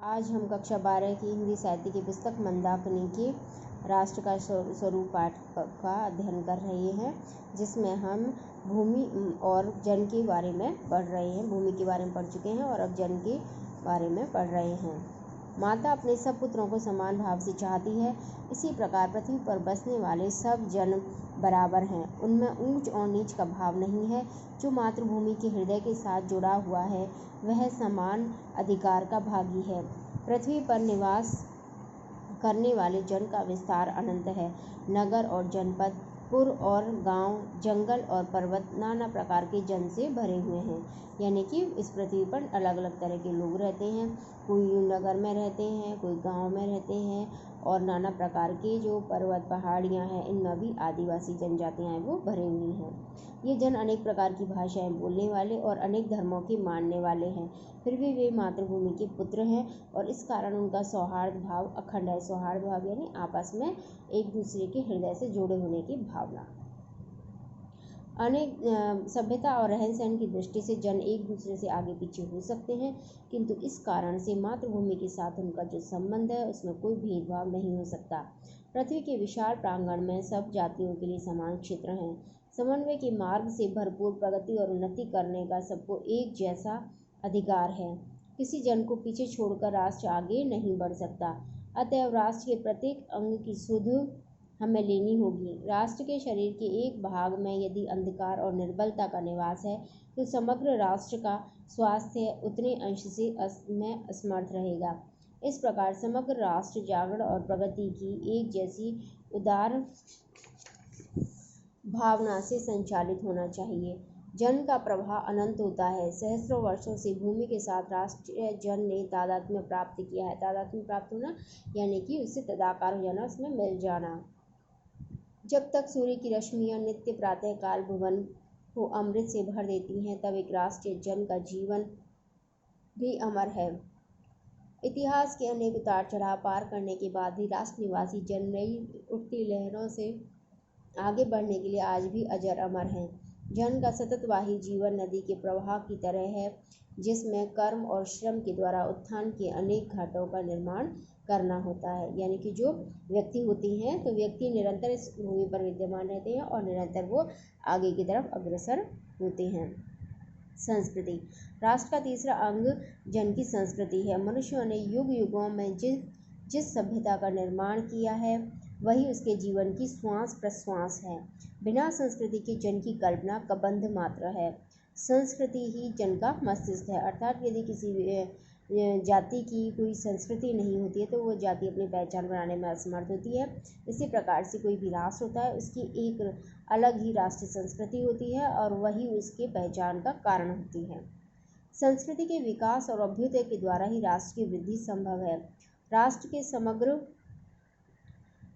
आज हम कक्षा 12 की हिंदी साहित्य की पुस्तक मंदाकिनी के राष्ट्र का स्वरूप पाठ का अध्ययन कर रहे हैं, जिसमें हम भूमि और जन के बारे में पढ़ रहे हैं। भूमि के बारे में पढ़ चुके हैं और अब जन के बारे में पढ़ रहे हैं। माता अपने सब पुत्रों को समान भाव से चाहती है। इसी प्रकार पृथ्वी पर बसने वाले सब जन बराबर हैं। उनमें ऊंच और नीच का भाव नहीं है। जो मातृभूमि के हृदय के साथ जुड़ा हुआ है वह समान अधिकार का भागी है। पृथ्वी पर निवास करने वाले जन का विस्तार अनंत है। नगर और जनपद, पुर और गांव, जंगल और पर्वत नाना प्रकार के जन से भरे हुए हैं। यानी कि इस पृथ्वी पर अलग अलग तरह के लोग रहते हैं। कोई नगर में रहते हैं, कोई गांव में रहते हैं, और नाना प्रकार के जो पर्वत पहाड़ियां हैं इनमें भी आदिवासी जनजातियां हैं वो भरी हुई हैं। ये जन अनेक प्रकार की भाषाएं बोलने वाले और अनेक धर्मों के मानने वाले हैं। फिर भी वे मातृभूमि के पुत्र हैं और इस कारण उनका सौहार्द भाव अखंड है। सौहार्द भाव यानी आपस में एक दूसरे के हृदय से जुड़े होने की भावना। अनेक सभ्यता और रहन सहन की दृष्टि से जन एक दूसरे से आगे पीछे हो सकते हैं, किंतु इस कारण से मातृभूमि के साथ उनका जो संबंध है उसमें कोई भेदभाव नहीं हो सकता। पृथ्वी के विशाल प्रांगण में सब जातियों के लिए समान क्षेत्र हैं। समन्वय के मार्ग से भरपूर प्रगति और उन्नति करने का सबको एक जैसा अधिकार है। किसी जन को पीछे छोड़कर राष्ट्र आगे नहीं बढ़ सकता। अतएव राष्ट्र के प्रत्येक अंग की सुध हमें लेनी होगी। राष्ट्र के शरीर के एक भाग में यदि अंधकार और निर्बलता का निवास है तो समग्र राष्ट्र का स्वास्थ्य उतने अंश से में असमर्थ रहेगा। इस प्रकार समग्र राष्ट्र जागरण और प्रगति की एक जैसी उदार भावना से संचालित होना चाहिए। जन का प्रवाह अनंत होता है। सहस्रों वर्षों से भूमि के साथ राष्ट्रीय जन ने तादात्म्य प्राप्त किया है। तादात्म्य प्राप्त होना यानी कि उससे तदाकार हो जाना, उसमें मिल जाना। जब तक सूर्य की रश्मियां नित्य प्रातः काल भुवन को अमृत से भर देती हैं, तब एक राष्ट्रीय जन का जीवन भी अमर है। इतिहास के अनेक उतार चढ़ाव पार करने के बाद भी राष्ट्र निवासी जन नई उठती लहरों से आगे बढ़ने के लिए आज भी अजर अमर हैं। जन का सततवाही जीवन नदी के प्रवाह की तरह है, जिसमें कर्म और श्रम के द्वारा उत्थान के अनेक घाटों का निर्माण करना होता है। यानी कि जो व्यक्ति होती हैं तो व्यक्ति निरंतर इस भूमि पर विद्यमान रहते हैं और निरंतर वो आगे की तरफ अग्रसर होते हैं। संस्कृति। राष्ट्र का तीसरा अंग जन की संस्कृति है। मनुष्यों ने युग युगों में जिस सभ्यता का निर्माण किया है वही उसके जीवन की श्वास प्रश्वास है। बिना संस्कृति के जन की कल्पना कबंध मात्र है। संस्कृति ही जन का मस्तिष्क है। अर्थात यदि किसी जाति की कोई संस्कृति नहीं होती है तो वो जाति अपनी पहचान बनाने में असमर्थ होती है। इसी प्रकार से कोई भी राष्ट्र होता है उसकी एक अलग ही राष्ट्रीय संस्कृति होती है और वही उसके पहचान का कारण होती है। संस्कृति के विकास और अभ्युदय के द्वारा ही राष्ट्र की वृद्धि संभव है। राष्ट्र के समग्र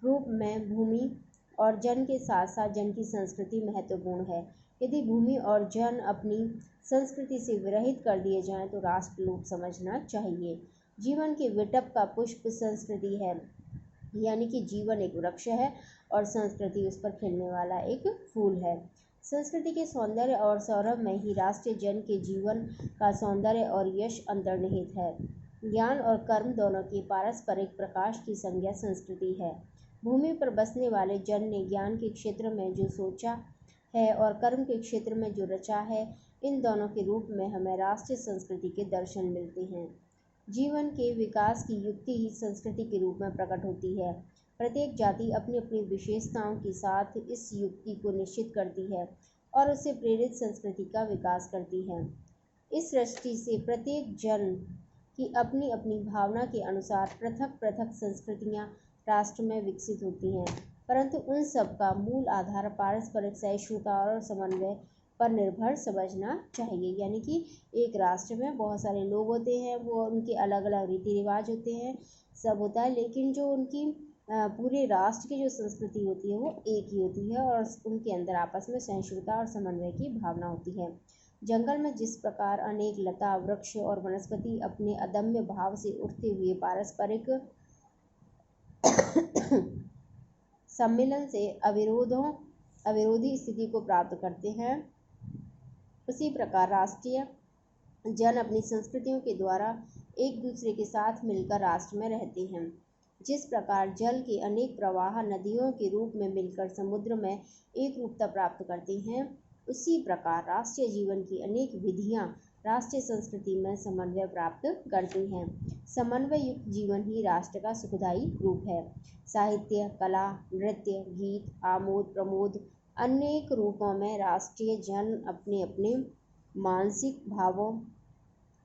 रूप में भूमि और जन के साथ साथ जन की संस्कृति महत्वपूर्ण है। यदि भूमि और जन अपनी संस्कृति से विरहित कर दिए जाएं तो राष्ट्र लोप समझना चाहिए। जीवन के विटप का पुष्प संस्कृति है। यानी कि जीवन एक वृक्ष है और संस्कृति उस पर खिलने वाला एक फूल है। संस्कृति के सौंदर्य और सौरभ में ही राष्ट्रीय जन के जीवन का सौंदर्य और यश अंतर्निहित है। ज्ञान और कर्म दोनों की पारस्परिक प्रकाश की संज्ञा संस्कृति है। भूमि पर बसने वाले जन ने ज्ञान के क्षेत्र में जो सोचा है और कर्म के क्षेत्र में जो रचा है, इन दोनों के रूप में हमें राष्ट्रीय संस्कृति के दर्शन मिलते हैं। जीवन के विकास की युक्ति ही संस्कृति के रूप में प्रकट होती है। प्रत्येक जाति अपनी अपनी विशेषताओं के साथ इस युक्ति को निश्चित करती है और उससे प्रेरित संस्कृति का विकास करती है। इस दृष्टि से प्रत्येक जन की अपनी अपनी भावना के अनुसार पृथक पृथक संस्कृतियाँ राष्ट्र में विकसित होती हैं, परंतु उन सब का मूल आधार पारस्परिक सहिष्णुता और समन्वय पर निर्भर समझना चाहिए। यानी कि एक राष्ट्र में बहुत सारे लोग होते हैं, वो उनके अलग अलग रीति रिवाज होते हैं, सब होता है, लेकिन जो उनकी पूरे राष्ट्र की जो संस्कृति होती है वो एक ही होती है और उनके अंदर आपस में सहिष्णुता और समन्वय की भावना होती है। जंगल में जिस प्रकार अनेक लता, वृक्ष और वनस्पति अपने अदम्य भाव से उठते हुए पारस्परिक सम्मिलन से अविरोधी स्थिति को प्राप्त करते हैं, उसी प्रकार राष्ट्रीय जन अपनी संस्कृतियों के द्वारा एक दूसरे के साथ मिलकर राष्ट्र में रहते हैं। जिस प्रकार जल के अनेक प्रवाह नदियों के रूप में मिलकर समुद्र में एक रूपता प्राप्त करते हैं, उसी प्रकार राष्ट्रीय जीवन की अनेक विधियां राष्ट्रीय संस्कृति में समन्वय प्राप्त करती हैं। समन्वय युक्त जीवन ही राष्ट्र का सुखदायी रूप है। साहित्य, कला, नृत्य, गीत, आमोद प्रमोद अनेक रूपों में राष्ट्रीय जन अपने अपने मानसिक भावों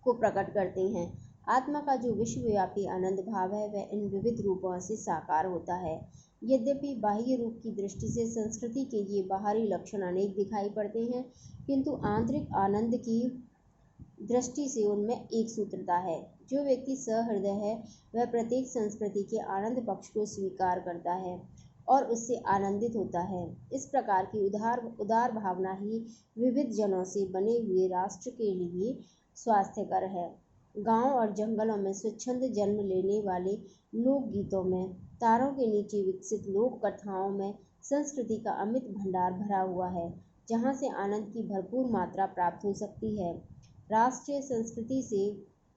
को प्रकट करते हैं। आत्मा का जो विश्वव्यापी आनंद भाव है वह इन विविध रूपों से साकार होता है। यद्यपि बाह्य रूप की दृष्टि से संस्कृति के ये बाहरी लक्षण अनेक दिखाई पड़ते हैं, किंतु आंतरिक आनंद की दृष्टि से उनमें एक सूत्रता है। जो व्यक्ति सहृदय है वह प्रत्येक संस्कृति के आनंद पक्ष को स्वीकार करता है और उससे आनंदित होता है। इस प्रकार की उदार भावना ही विविध जनों से बने हुए राष्ट्र के लिए स्वास्थ्यकर है। गांव और जंगलों में स्वच्छंद जन्म लेने वाले लोकगीतों में, तारों के नीचे विकसित लोक कथाओं में संस्कृति का अमित भंडार भरा हुआ है, जहां से आनंद की भरपूर मात्रा प्राप्त हो सकती है। राष्ट्रीय संस्कृति से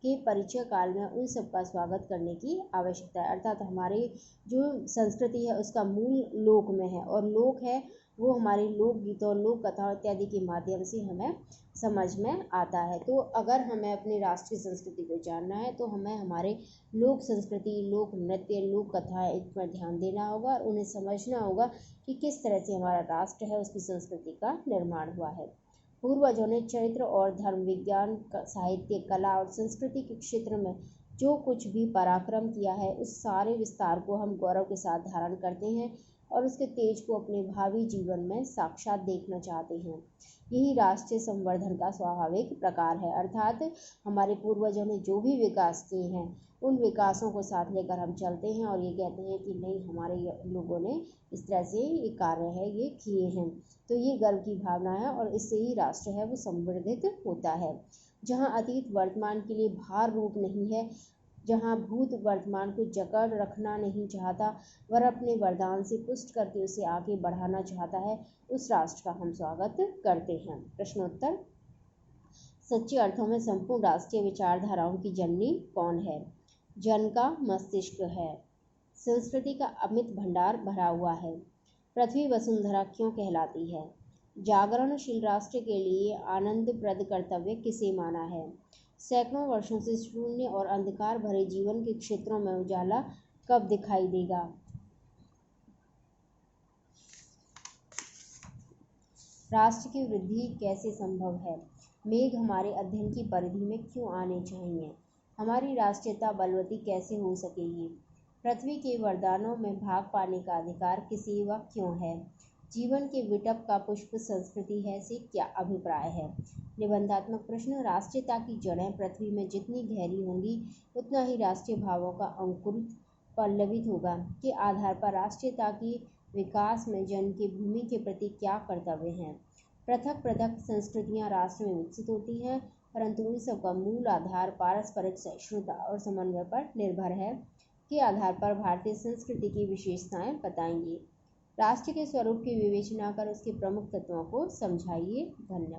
के परिचय काल में उन सब का स्वागत करने की आवश्यकता है। अर्थात हमारे जो संस्कृति है उसका मूल लोक में है, और लोक है वो हमारे लोकगीतों, लोक कथाओं इत्यादि के माध्यम से हमें समझ में आता है। तो अगर हमें अपनी राष्ट्रीय संस्कृति को जानना है तो हमें हमारे लोक संस्कृति, लोक नृत्य, लोक कथाएं इन पर ध्यान देना होगा और उन्हें समझना होगा कि किस तरह से हमारा राष्ट्र है उसकी संस्कृति का निर्माण हुआ है। पूर्वजों ने चरित्र और धर्म, विज्ञान, साहित्य, कला और संस्कृति के क्षेत्र में जो कुछ भी पराक्रम किया है उस सारे विस्तार को हम गौरव के साथ धारण करते हैं और उसके तेज को अपने भावी जीवन में साक्षात देखना चाहते हैं। यही राष्ट्रीय संवर्धन का स्वाभाविक प्रकार है। अर्थात हमारे पूर्वजों ने जो भी विकास किए हैं उन विकासों को साथ लेकर हम चलते हैं और ये कहते हैं कि नहीं, हमारे लोगों ने इस तरह से ये कार्य है ये किए हैं। तो ये गर्व की भावना है और इससे ही राष्ट्र है वो संवर्धित होता है। जहाँ अतीत वर्तमान के लिए भार रूप नहीं है, जहाँ भूत वर्तमान को जकड़ रखना नहीं चाहता वर अपने वरदान से पुष्ट करके उसे आगे बढ़ाना चाहता है, उस राष्ट्र का हम स्वागत करते हैं। प्रश्नोत्तर: सच्चे अर्थों में संपूर्ण राष्ट्रीय विचारधाराओं की जननी कौन है? जन का मस्तिष्क है। संस्कृति का अमित भंडार भरा हुआ है। पृथ्वी वसुंधरा क्यों कहलाती है? जागरणशील राष्ट्र के लिए आनंदप्रद कर्तव्य किसे माना है? सैकड़ों वर्षों से शून्य और अंधकार भरे जीवन के क्षेत्रों में उजाला कब दिखाई देगा? राष्ट्र की वृद्धि कैसे संभव है? मेघ हमारे अध्ययन की परिधि में क्यों आने चाहिए? हमारी राष्ट्रीयता बलवती कैसे हो सकेगी? पृथ्वी के वरदानों में भाग पाने का अधिकार किसे व क्यों है? जीवन के विटप का पुष्प संस्कृति है से क्या अभिप्राय है? निबंधात्मक प्रश्न: राष्ट्रीयता की जड़ें पृथ्वी में जितनी गहरी होंगी उतना ही राष्ट्रीय भावों का अंकुर पल्लवित होगा। के आधार पर राष्ट्रीयता की विकास में जन के भूमि के प्रति क्या कर्तव्य हैं? पृथक पृथक संस्कृतियां राष्ट्र में विकसित होती हैं, परंतु उन सब का मूल आधार पारस्परिक सहिष्णुता और समन्वय पर निर्भर है। के आधार पर भारतीय संस्कृति की विशेषताएं बताएंगे। राष्ट्र के स्वरूप की विवेचना कर उसके प्रमुख तत्वों को समझाइए। धन्यवाद।